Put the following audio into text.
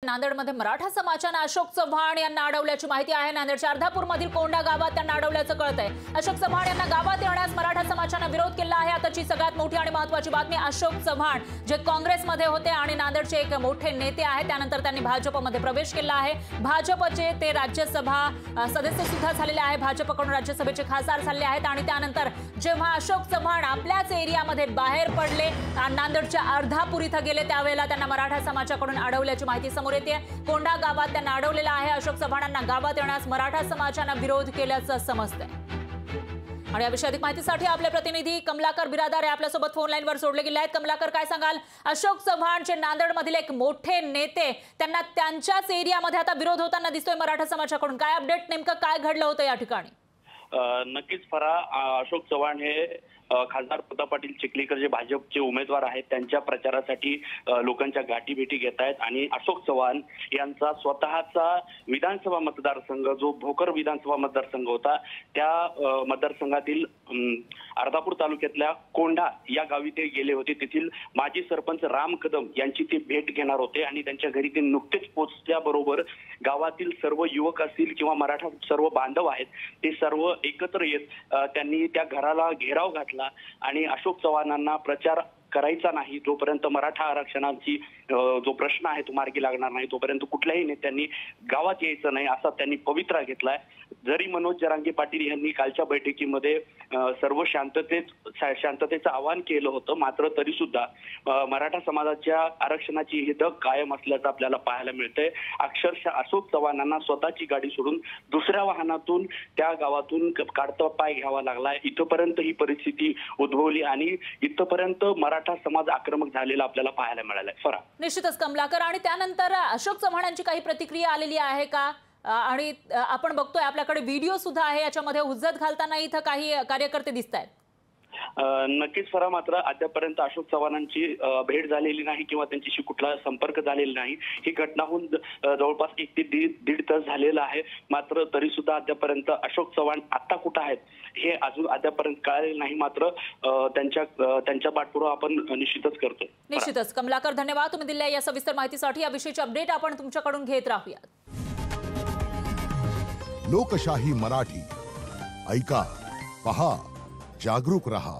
नांदेडमध्ये मराठा समाजाने अशोक चव्हाण यांना अडवल्याची माहिती आहे। नांदेडच्या अर्धापूरमधील कोंढा गावात त्यांना अडवल्याचं कळतंय। अशोक चव्हाण यांना गावात येण्यास मराठा समाजाने विरोध केला आहे। आताची सगळ्यात मोठी आणि महत्त्वाची बातमी, अशोक चव्हाण जे काँग्रेसमध्ये होते आणि नांदेडचे एक मोठे नेते आहेत, त्यानंतर त्यांनी भाजपमध्ये प्रवेश केला आहे। भाजपचे ते राज्यसभा सदस्य सुद्धा झालेले आहे, भाजपकडून राज्यसभेचे खासदार झाले आहेत। आणि त्यानंतर जेव्हा अशोक चव्हाण आपल्याच एरियामध्ये बाहेर पडले, नांदेडच्या अर्धापूर इथं गेले, त्यावेळेला त्यांना मराठा समाजाकडून अडवल्याची माहिती समोर येते। कोंढा गावात त्यांना अडवलेला आहे। अशोक चव्हाणांना गावात येण्यास मराठा समाजाने विरोध केल्याचं समजतंय। आणि याविषयी अधिक माहितीसाठी आपले प्रतिनिधी कमलाकर बिरादार आपल्यासोबत फोन लाईनवर जोडले गेले आहेत। कमलाकर, काय सांगाल? अशोक चव्हाण जे नांदेडमधील एक मोठे नेते, त्यांना त्यांच्याच एरियामध्ये आता विरोध होताना दिसतोय मराठा समाजाकडून, काय अपडेट, नेमकं काय घडलं होतं या ठिकाणी? नक्कीच फरा, अशोक चव्हाण हे खासदार प्रताप पाटील चिखलीकर जे भाजपचे उमेदवार आहेत त्यांच्या प्रचारासाठी लोकांच्या गाठी भेटी घेत आहेत। आणि अशोक चव्हाण यांचा स्वतःचा विधानसभा मतदारसंघ जो भोकर विधानसभा मतदारसंघ होता, त्या मतदारसंघातील अर्धापूर तालुक्यातल्या कोंढा या गावी ते गेले होते। तेथील माजी सरपंच राम कदम यांची ते भेट घेणार होते आणि त्यांच्या घरी ते नुकतेच पोहोचल्याबरोबर गावातील सर्व युवक असतील किंवा मराठा सर्व बांधव आहेत ते सर्व एकत्र येत त्यांनी त्या घराला घेराव घातला आणि अशोक चव्हाणांना प्रचार करायचा नाही जोपर्यंत मराठा आरक्षणाची जो प्रश्न आहे तो मार्गी लागणार नाही, तोपर्यंत कुठल्याही नेत्यांनी गावात यायचं नाही असा त्यांनी पवित्रा घेतलाय। जरी मनोज जरांगे पाटील यांनी कालच्या बैठकीमध्ये सर्व शांततेचं आवाहन केलं होतं, मात्र तरी सुद्धा मराठा समाजाच्या आरक्षणाची ही धग कायम असल्याचं आपल्याला पाहायला मिळतंय। अक्षरशः अशोक चव्हाणांना स्वतःची गाडी सोडून दुसऱ्या वाहनातून त्या गावातून काढता पाय घ्यावा लागलाय। इथपर्यंत ही परिस्थिती उद्भवली आणि इथपर्यंत मराठा समाज आक्रमक झालेला आपल्याला पाहायला मिळालाय। फरा, निश्चितच कमलाकर, आणि त्यानंतर अशोक चव्हाणांची काही प्रतिक्रिया आलेली आहे का? आणि आपण बघतोय आपल्याकडे व्हिडिओ सुद्धा आहे, याच्यामध्ये हुज्जत घालताना इथं काही कार्यकर्ते दिसत आहेत। नक्कीच फरा, मात्र अद्यापर्यंत अशोक चव्हाणांची भेट झालेली नाही किंवा त्यांच्याशी कुठला संपर्क झालेला नाही। ही घटना होऊन जवळपास 1 ते दीड तास झालेला आहे, मात्र तरी सुद्धा अद्यापर्यंत अशोक चव्हाण आता कुठं आहेत हे अजून अद्यापर्यंत कळलेलं नाही। मात्र त्यांच्या पाठपुरावा आपण निश्चितच करतोय। निश्चितच कमलाकर, धन्यवाद तुम्ही दिलेल्या या सविस्तर माहितीसाठी। याविषयीची अपडेट आपण तुमच्याकडून घेत राहूयात। लोकशाही मराठी, ऐका, पहा, जागरूक रहा।